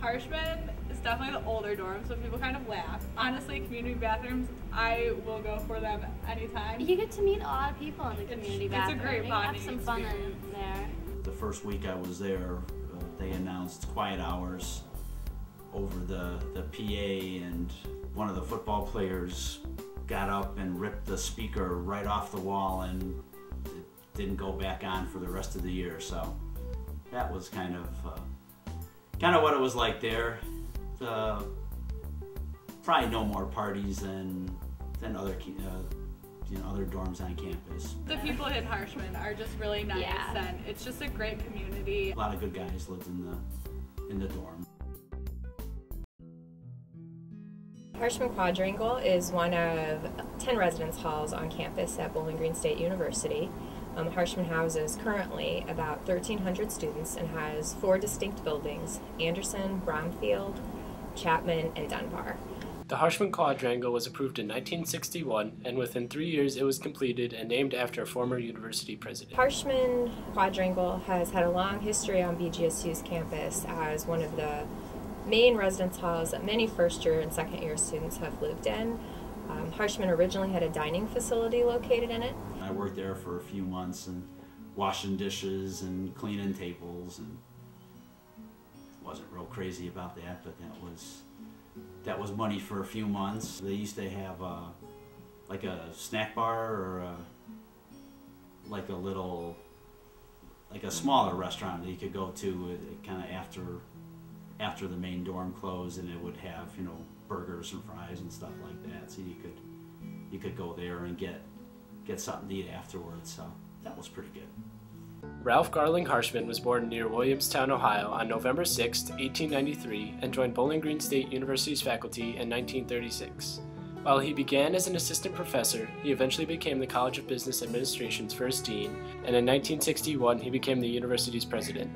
Harshman is definitely the older dorm, so people kind of laugh. Honestly, community bathrooms, I will go for them anytime. You get to meet a lot of people in the community bathroom. It's a great bonding have some fun experience. in there. The first week I was there, they announced quiet hours over the PA, and one of the football players got up and ripped the speaker right off the wall, and it didn't go back on for the rest of the year. So that was kind of what it was like there. Probably no more parties than other other dorms on campus. The people in Harshman are just really nice, and it's just a great community. A lot of good guys lived in the dorm. Harshman Quadrangle is one of 10 residence halls on campus at Bowling Green State University. Harshman houses currently about 1,300 students and has 4 distinct buildings: Anderson, Bromfield, Chapman, and Dunbar. The Harshman Quadrangle was approved in 1961, and within 3 years it was completed and named after a former university president. Harshman Quadrangle has had a long history on BGSU's campus as one of the main residence halls that many first-year and second-year students have lived in. Harshman originally had a dining facility located in it. I worked there for a few months and washing dishes and cleaning tables, and wasn't real crazy about that, but that was money for a few months. They used to have like a snack bar, or like a smaller restaurant that you could go to kind of after the main dorm closed, and it would have, you know, burgers and fries and stuff like that. So you could go there and get something to eat afterwards. So that was pretty good. Ralph Garling Harshman was born near Williamstown, Ohio on November 6, 1893, and joined Bowling Green State University's faculty in 1936. While he began as an assistant professor, he eventually became the College of Business Administration's first dean, and in 1961 he became the university's president.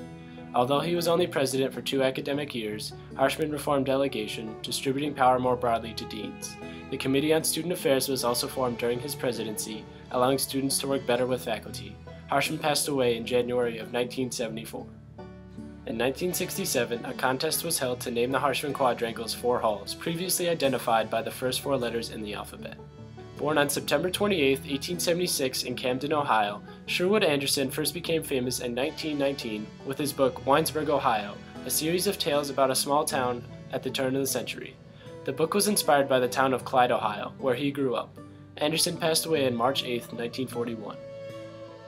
Although he was only president for 2 academic years, Harshman reformed delegation, distributing power more broadly to deans. The Committee on Student Affairs was also formed during his presidency, allowing students to work better with faculty. Harshman passed away in January of 1974. In 1967, a contest was held to name the Harshman Quadrangle's 4 halls, previously identified by the first 4 letters in the alphabet. Born on September 28, 1876 in Camden, Ohio, Sherwood Anderson first became famous in 1919 with his book Winesburg, Ohio, a series of tales about a small town at the turn of the century. The book was inspired by the town of Clyde, Ohio, where he grew up. Anderson passed away on March 8, 1941.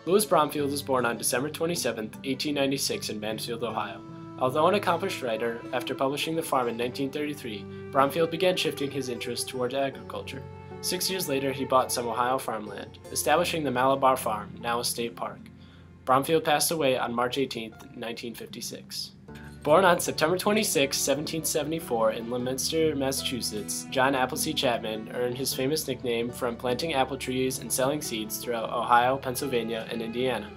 Louis Bromfield was born on December 27, 1896 in Mansfield, Ohio. Although an accomplished writer, after publishing The Farm in 1933, Bromfield began shifting his interest toward agriculture. 6 years later, he bought some Ohio farmland, establishing the Malabar Farm, now a state park. Bromfield passed away on March 18, 1956. Born on September 26, 1774 in Leominster, Massachusetts, John Appleseed Chapman earned his famous nickname from planting apple trees and selling seeds throughout Ohio, Pennsylvania, and Indiana.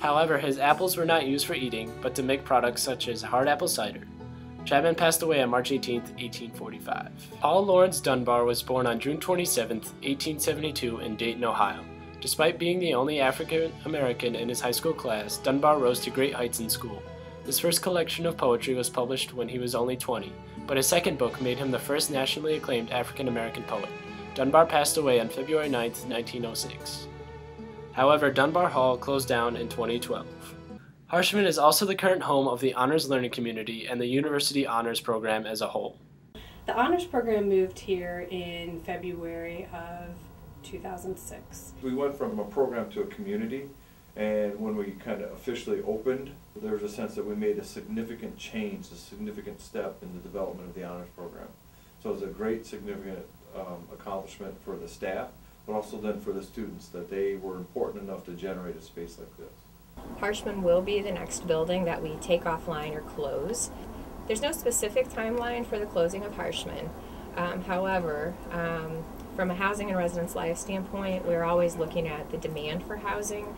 However, his apples were not used for eating, but to make products such as hard apple cider. Chapman passed away on March 18, 1845. Paul Lawrence Dunbar was born on June 27, 1872 in Dayton, Ohio. Despite being the only African American in his high school class, Dunbar rose to great heights in school. His first collection of poetry was published when he was only 20, but his second book made him the first nationally acclaimed African American poet. Dunbar passed away on February 9, 1906. However, Dunbar Hall closed down in 2012. Harshman is also the current home of the Honors Learning Community and the University Honors Program as a whole. The Honors Program moved here in February of 2006. We went from a program to a community, and when we kind of officially opened, there was a sense that we made a significant change, a significant step in the development of the Honors Program. So it was a great, significant accomplishment for the staff, but also then for the students, that they were important enough to generate a space like this. Harshman will be the next building that we take offline or close. There's no specific timeline for the closing of Harshman. However, from a housing and residence life standpoint, we're always looking at the demand for housing.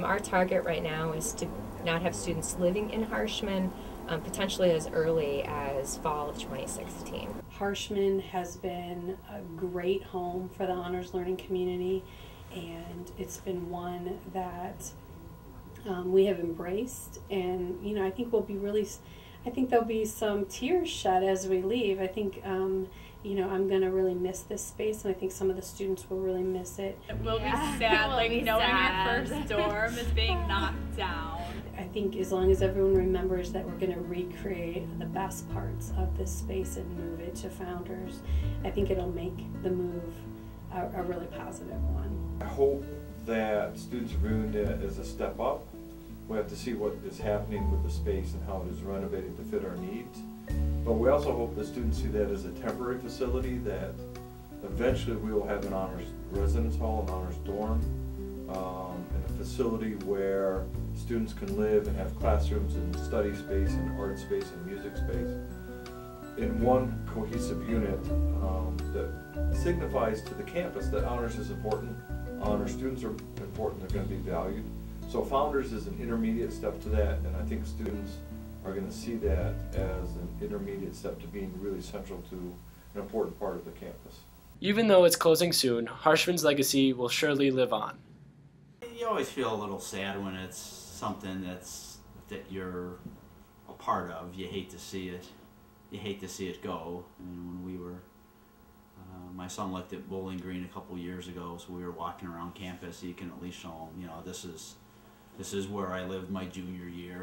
Our target right now is to not have students living in Harshman, potentially as early as fall of 2016. Harshman has been a great home for the Honors Learning Community, and it's been one that we have embraced, and I think we'll be really, I think there'll be some tears shed as we leave. I think, you know, I'm going to really miss this space, and I think some of the students will really miss it. It will Yeah, be sad, it will like be knowing sad. your first dorm is being knocked down. I think as long as everyone remembers that we're going to recreate the best parts of this space and move it to Founders, I think it'll make the move a really positive one. I hope that students are viewing it as a step up. We have to see what is happening with the space and how it is renovated to fit our needs. But we also hope the students see that as a temporary facility, that eventually we will have an honors residence hall, an honors dorm, and a facility where students can live and have classrooms and study space and art space and music space in one cohesive unit that signifies to the campus that honors is important, honor students are important, they're going to be valued. So Founders is an intermediate step to that, and I think students are going to see that as an intermediate step to being really central to an important part of the campus. Even though it's closing soon, Harshman's legacy will surely live on. You always feel a little sad when it's something that you're a part of. You hate to see it. You hate to see it go. I mean, when we were, my son looked at Bowling Green a couple years ago, so we were walking around campus. You can at least show him, you know, this is where I lived my junior year.